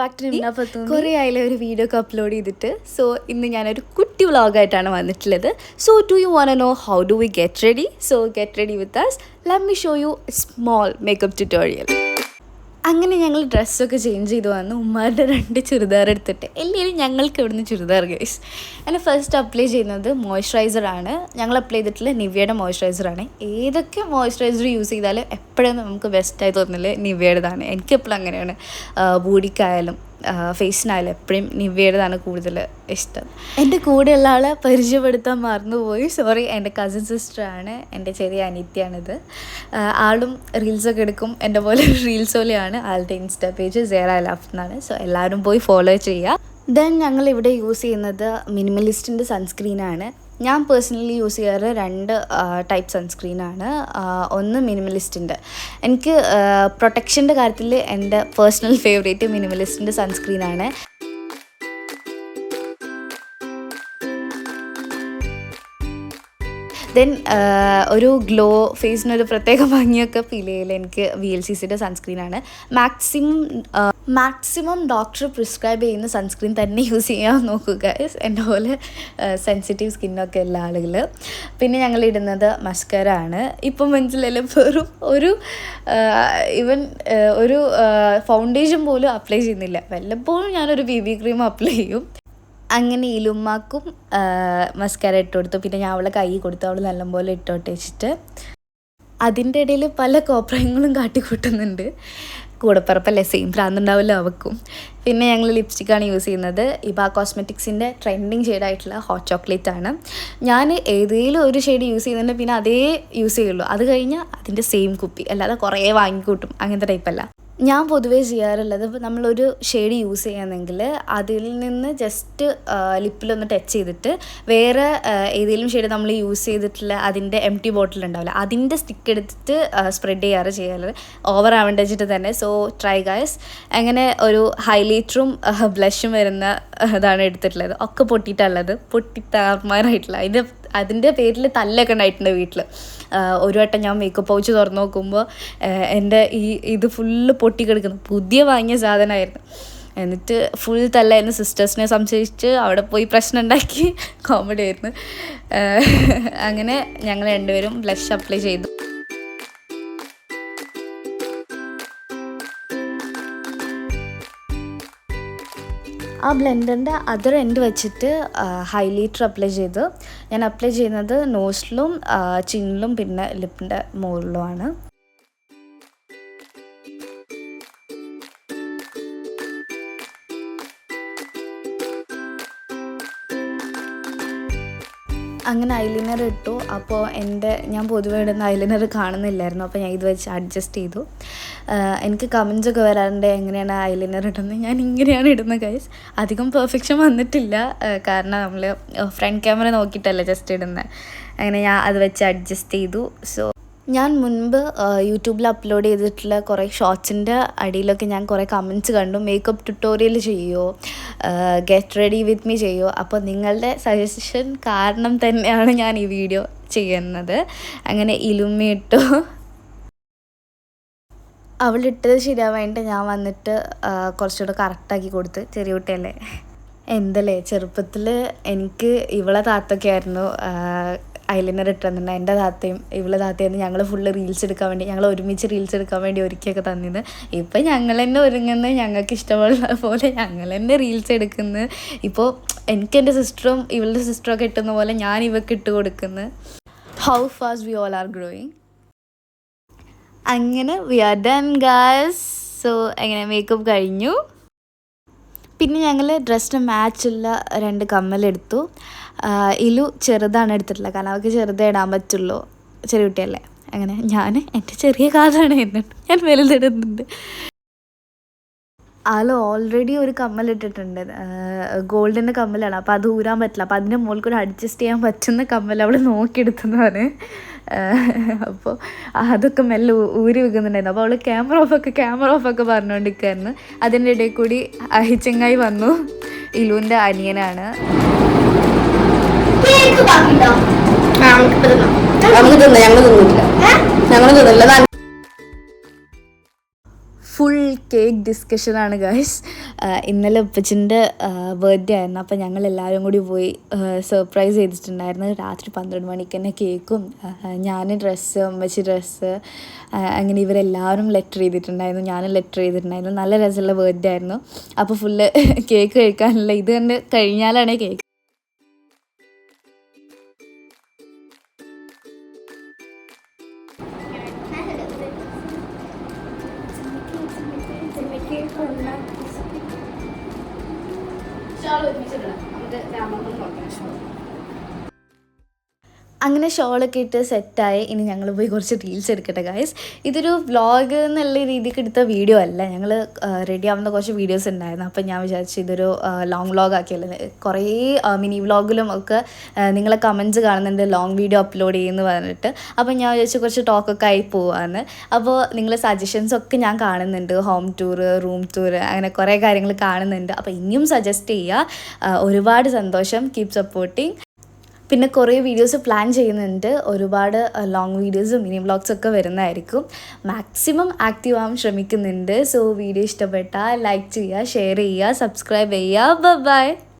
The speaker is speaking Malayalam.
Back to നിമിന ഫത്തൂമി. കുറേ ആയില്ലേ ഒരു വീഡിയോ ഒക്കെ അപ്ലോഡ് ചെയ്തിട്ട്. സോ ഇന്ന് ഞാനൊരു കുട്ടി വ്ളോഗായിട്ടാണ് വന്നിട്ടുള്ളത്. So do you want to know how do we get ready? So get ready with us. Let me show you small makeup tutorial. അങ്ങനെ ഞങ്ങൾ ഡ്രസ്സൊക്കെ ചേഞ്ച് ചെയ്ത് വന്നു. ഉമ്മാരുടെ 2 ചുരിദാർ എടുത്തിട്ട് എല്ലാവരും ഞങ്ങൾക്ക് ഇവിടുന്ന് ചുരിദാർ ഗൈസ്. അങ്ങനെ ഫസ്റ്റ് അപ്ലൈ ചെയ്യുന്നത് മോയ്സ്ചറൈസറാണ്. ഞങ്ങൾ അപ്ലൈ ചെയ്തിട്ടുള്ള നിവ്യയുടെ മോയ്സ്ചറൈസറാണ്. ഏതൊക്കെ മോയ്സ്ചറൈസർ യൂസ് ചെയ്താലും എപ്പോഴും നമുക്ക് ബെസ്റ്റായി തോന്നുന്നില്ല നിവ്യയുടേതാണ്. എനിക്കെപ്പോഴും അങ്ങനെയാണ്. ബോഡിക്കായാലും ഫേസിനായാലും എപ്പോഴും നിവ്യയുടേതാണ് കൂടുതൽ ഇഷ്ടം. എൻ്റെ കൂടെയുള്ള ആളെ പരിചയപ്പെടുത്താൻ മറന്നുപോയി, സോറി. എൻ്റെ കസിൻ സിസ്റ്ററാണ്, എൻ്റെ ചെറിയ അനിത്യാണിത്. ആളും റീൽസൊക്കെ എടുക്കും, എൻ്റെ പോലെ റീൽസ് പോലെയാണ്. ആളുടെ ഇൻസ്റ്റാ പേജ് സേറ ലഫ് എന്നാണ്. സോ എല്ലാവരും പോയി ഫോളോ ചെയ്യുക. ദെൻ ഞങ്ങളിവിടെ യൂസ് ചെയ്യുന്നത് മിനിമലിസ്റ്റിൻ്റെ സൺസ്ക്രീനാണ്. ഞാൻ പേഴ്സണലി യൂസ് ചെയ്യാറ് 2 ടൈപ്പ് സൺസ്ക്രീനാണ്. ഒന്ന് മിനിമലിസ്റ്റിൻ്റെ. എനിക്ക് പ്രൊട്ടക്ഷൻ്റെ കാര്യത്തിൽ എൻ്റെ പേഴ്സണൽ ഫേവറേറ്റ് മിനിമലിസ്റ്റിൻ്റെ സൺസ്ക്രീനാണ്. ദെൻ ഒരു ഗ്ലോ ഫേസിനൊരു പ്രത്യേക ഭംഗിയൊക്കെ ഫീൽ ചെയ്യില്ല എനിക്ക് VLCCയുടെ സൺസ്ക്രീനാണ്. മാക്സിമം ഡോക്ടർ പ്രിസ്ക്രൈബ് ചെയ്യുന്ന സൺസ്ക്രീൻ തന്നെ യൂസ് ചെയ്യാൻ നോക്കുക എൻ്റെ പോലെ സെൻസിറ്റീവ് സ്കിന്നൊക്കെ ഉള്ള ആളുകൾ. പിന്നെ ഞങ്ങൾ ഇടുന്നത് മസ്കര ആണ്. ഇപ്പം മനസ്സിലായാലും വെറും ഈവൻ ഒരു ഫൗണ്ടേഷൻ പോലും അപ്ലൈ ചെയ്യുന്നില്ല. വല്ലപ്പോഴും ഞാനൊരു BB ക്രീം അപ്ലൈ ചെയ്യും. അങ്ങനെ ഇലുമ്മാക്കും മസ്കാര ഇട്ട് കൊടുത്തു. പിന്നെ ഞാൻ അവളെ കൈ കൊടുത്തു, അവൾ നല്ലപോലെ ഇട്ടോട്ട് വെച്ചിട്ട്. അതിൻ്റെ ഇടയിൽ പല കോപ്രായങ്ങളും കാട്ടിക്കൂട്ടുന്നുണ്ട്. കൂടെപ്പിറപ്പല്ലേ, സെയിം ഭ്രാന്തുണ്ടാവില്ല അവക്കും. പിന്നെ ഞങ്ങൾ ലിപ്സ്റ്റിക്കാണ് യൂസ് ചെയ്യുന്നത്. ഇബാ കോസ്മെറ്റിക്സിൻ്റെ ട്രെൻഡിങ് ഷെയ്ഡായിട്ടുള്ള ഹോട്ട് ചോക്ലേറ്റ് ആണ്. ഞാൻ ഏതെങ്കിലും ഒരു ഷെയ്ഡ് യൂസ് ചെയ്യുന്നുണ്ട്, പിന്നെ അതേ യൂസ് ചെയ്യുള്ളൂ. അത് കഴിഞ്ഞാൽ അതിൻ്റെ സെയിം കുപ്പി, അല്ലാതെ കുറേ വാങ്ങിക്കൂട്ടും, അങ്ങനത്തെ ടൈപ്പല്ല. ഞാൻ പൊതുവേ ചെയ്യാറുള്ളത്, ഇപ്പോൾ നമ്മളൊരു ഷെയ്ഡ് യൂസ് ചെയ്യുകയാണെങ്കിൽ അതിൽ നിന്ന് ജസ്റ്റ് ലിപ്പിലൊന്ന് ടച്ച് ചെയ്തിട്ട് വേറെ ഏതെങ്കിലും ഷെയ്ഡ് നമ്മൾ യൂസ് ചെയ്തിട്ടുള്ള അതിൻ്റെ എംപ്റ്റി ബോട്ടിൽ ഉണ്ടാവില്ല, അതിൻ്റെ സ്റ്റിക്ക് എടുത്തിട്ട് സ്പ്രെഡ് ചെയ്യാറ് ഓവർ ആവേണ്ട വെച്ചിട്ട് തന്നെ. So try guys. അങ്ങനെ ഒരു ഹൈലൈറ്ററും ബ്ലഷും വരുന്ന ഇതാണ് എടുത്തിട്ടുള്ളത്. ഒക്കെ പൊട്ടിയിട്ടുള്ളത്, പൊട്ടിത്താർമാരായിട്ടുള്ള. അതിൻ്റെ പേരിൽ തല്ലൊക്കെ ഉണ്ടായിട്ടുണ്ട് വീട്ടിൽ. ഒരു വട്ടം ഞാൻ മേക്കപ്പ് പൗച്ച് തുറന്ന് നോക്കുമ്പോൾ എൻ്റെ ഇത് ഫുള്ള് പൊട്ടിക്കിടക്കുന്നു. പുതിയ വാങ്ങിയ സാധനമായിരുന്നു. എന്നിട്ട് ഫുൾ തല്ലായിരുന്നു. സിസ്റ്റേഴ്സിനെ സംശയിച്ച് അവിടെ പോയി പ്രശ്നം ഉണ്ടാക്കി. കോമഡി ആയിരുന്നു. അങ്ങനെ ഞങ്ങൾ 2 പേരും ബ്ലഷ് അപ്ലൈ ചെയ്തു. ആ ബ്ലെൻഡറിൻ്റെ അതർ എൻഡ് വെച്ചിട്ട് ഹൈലൈറ്റർ അപ്ലൈ ചെയ്ത്. ഞാൻ അപ്ലൈ ചെയ്യുന്നത് നോസിലും ചിന്നിലും പിന്നെ ലിപ്പിൻ്റെ മുകളിലുമാണ്. അങ്ങനെ ഐലൈനർ ഇട്ടു. അപ്പോൾ ഞാൻ പൊതുവെ ഇടുന്ന ഐലൈനർ കാണുന്നില്ലായിരുന്നു. അപ്പോൾ ഞാൻ ഇത് വെച്ച് അഡ്ജസ്റ്റ് ചെയ്തു. എനിക്ക് കമൻസൊക്കെ വരാറുണ്ട് എങ്ങനെയാണ് ഐലൈനർ ഇടുന്നത്. ഞാൻ ഇങ്ങനെയാണ് ഇടുന്നത് ഗൈസ്. അധികം പെർഫെക്ഷൻ വന്നിട്ടില്ല, കാരണം നമ്മൾ ഫ്രണ്ട് ക്യാമറ നോക്കിയിട്ടല്ല ജസ്റ്റ് ഇടുന്നത്. അങ്ങനെ ഞാൻ അത് വെച്ച് അഡ്ജസ്റ്റ് ചെയ്തു. സോ ഞാൻ മുൻപ് യൂട്യൂബിൽ അപ്ലോഡ് ചെയ്തിട്ടുള്ള കുറേ ഷോർട്സിൻ്റെ അടിയിലൊക്കെ ഞാൻ കുറേ കമൻറ്റ്സ് കണ്ടു, മേക്കപ്പ് ട്യൂട്ടോറിയൽ ചെയ്യുമോ, ഗെറ്റ് റെഡി വിത്ത് മീ ചെയ്യുമോ. അപ്പോൾ നിങ്ങളുടെ സജഷൻ കാരണം തന്നെയാണ് ഞാൻ ഈ വീഡിയോ ചെയ്യുന്നത്. അങ്ങനെ ഇലുമ്മി ഇട്ടു. അവളിട്ടത് ശരിയാവായിട്ട് ഞാൻ വന്നിട്ട് കുറച്ചുകൂടെ കറക്റ്റാക്കി കൊടുത്ത്. ചെറിയ കുട്ടിയല്ലേ, എന്തല്ലേ ചെറുപ്പത്തിൽ എനിക്ക് ഇവളെ താത്തൊക്കെ ആയിരുന്നു ഐലൈനർ ഇട്ടിരുന്നുണ്ട്. എൻ്റെ താത്തയും ഇവളെ താത്തയായിരുന്നു ഞങ്ങൾ ഫുള്ള് റീൽസ് എടുക്കാൻ വേണ്ടി, ഞങ്ങൾ ഒരുമിച്ച് റീൽസ് എടുക്കാൻ വേണ്ടി ഒരുക്കിയൊക്കെ തന്നിരുന്നത്. ഇപ്പം ഞങ്ങൾ തന്നെ ഒരുങ്ങുന്നത്, ഞങ്ങൾക്ക് ഇഷ്ടമുള്ള പോലെ ഞങ്ങൾ തന്നെ റീൽസ് എടുക്കുന്നത്. ഇപ്പോൾ എനിക്ക് എൻ്റെ സിസ്റ്ററും ഇവളുടെ സിസ്റ്ററൊക്കെ ഇട്ടുന്ന പോലെ ഞാൻ ഇവൾക്ക് ഇട്ട് കൊടുക്കുന്നത്. How fast we all are growing. അങ്ങനെ we are done guys. So അങ്ങനെ മേക്കപ്പ് കഴിഞ്ഞു. പിന്നെ ഞങ്ങൾ ഡ്രസ്സിന് മാച്ചുള്ള 2 കമ്മലെടുത്തു. ഇലു ചെറുതാണ് എടുത്തിട്ടുള്ളത്, കാരണം അവൾക്ക് ചെറുതേ ഇടാൻ പറ്റുള്ളൂ, ചെറിയ കുട്ടിയല്ലേ. അങ്ങനെ ഞാൻ എൻ്റെ ചെറിയ കാതാണ്, എന്നിട്ട് ഞാൻ വലുതിടുന്നുണ്ട്. ആൾ ഓൾറെഡി ഒരു കമ്മലിട്ടിട്ടുണ്ട്, ഗോൾഡിൻ്റെ കമ്മലാണ്. അപ്പോൾ അത് ഊരാൻ പറ്റില്ല. അപ്പോൾ അതിൻ്റെ മുകളിൽ കൂടെ അഡ്ജസ്റ്റ് ചെയ്യാൻ പറ്റുന്ന കമ്മൽ അവൾ നോക്കിയെടുത്തതാണ്. അപ്പോൾ അതൊക്കെ മെല്ലെ ഊരി വെക്കുന്നുണ്ടായിരുന്നു. അപ്പോൾ അവൾ ക്യാമറ ഓഫൊക്കെ പറഞ്ഞുകൊണ്ടിരിക്കുകയായിരുന്നു. അതിൻ്റെ ഇടയിൽ കൂടി അഹിച്ചെങ്ങായി വന്നു. ഇലുവിൻ്റെ അനിയനാണ്. ഫുൾ കേക്ക് ഡിസ്കഷനാണ് ഗൈസ്. ഇന്നലെ ഉപ്പച്ചിൻ്റെ ബർത്ത്ഡേ ആയിരുന്നു. അപ്പോൾ ഞങ്ങൾ എല്ലാവരും കൂടി പോയി സർപ്രൈസ് ചെയ്തിട്ടുണ്ടായിരുന്നു. രാത്രി 12 മണിക്ക് തന്നെ കേക്കും ഞാൻ ഡ്രസ്സ്, ഉമ്മച്ചി ഡ്രസ്സ്, അങ്ങനെ ഇവരെല്ലാവരും ലെറ്റർ ചെയ്തിട്ടുണ്ടായിരുന്നു. ഞാനും ലെറ്റർ ചെയ്തിട്ടുണ്ടായിരുന്നു. നല്ല രസമുള്ള ബർത്ത്ഡേ ആയിരുന്നു. അപ്പോൾ ഫുള്ള് കേക്ക് കഴിക്കാനുള്ള ഇത് കണ്ട് കഴിഞ്ഞാലാണ് കേക്ക്. അങ്ങനെ ഷോളൊക്കെ ഇട്ട് സെറ്റായി. ഇനി ഞങ്ങൾ പോയി കുറച്ച് റീൽസ് എടുക്കട്ടെ ഗൈസ്. ഇതൊരു വ്ളോഗ് എന്നുള്ള രീതിക്ക് എടുത്ത വീഡിയോ അല്ല. ഞങ്ങൾ റെഡി ആവുന്ന കുറച്ച് വീഡിയോസ് ഉണ്ടായിരുന്നു. അപ്പം ഞാൻ വിചാരിച്ചു ഇതൊരു ലോങ് വ്ളോഗ് ആക്കിയല്ലേ. കുറേ മിനി വ്ളോഗിലും ഒക്കെ നിങ്ങളെ കമൻറ്റ്സ് കാണുന്നുണ്ട് ലോങ് വീഡിയോ അപ്ലോഡ് ചെയ്യുമെന്ന് പറഞ്ഞിട്ട്. അപ്പം ഞാൻ വിചാരിച്ചു കുറച്ച് ടോക്കൊക്കെ ആയി പോവാന്ന്. അപ്പോൾ നിങ്ങളെ സജഷൻസൊക്കെ ഞാൻ കാണുന്നുണ്ട്. ഹോം ടൂർ, റൂം ടൂർ, അങ്ങനെ കുറേ കാര്യങ്ങൾ കാണുന്നുണ്ട്. അപ്പോൾ ഇനിയും സജസ്റ്റ് ചെയ്യുക. ഒരുപാട് സന്തോഷം. Keep supporting. പിന്നെ കുറേ വീഡിയോസ് പ്ലാൻ ചെയ്യുന്നുണ്ട്. ഒരുപാട് ലോങ് വീഡിയോസും മിനി വ്ളോഗ്സൊക്കെ വരുന്നതായിരിക്കും. മാക്സിമം ആക്റ്റീവ് ആവാൻ ശ്രമിക്കുന്നുണ്ട്. സോ വീഡിയോ ഇഷ്ടപ്പെട്ടാൽ ലൈക്ക് ചെയ്യുക, ഷെയർ ചെയ്യുക, സബ്സ്ക്രൈബ് ചെയ്യുക. ബൈ.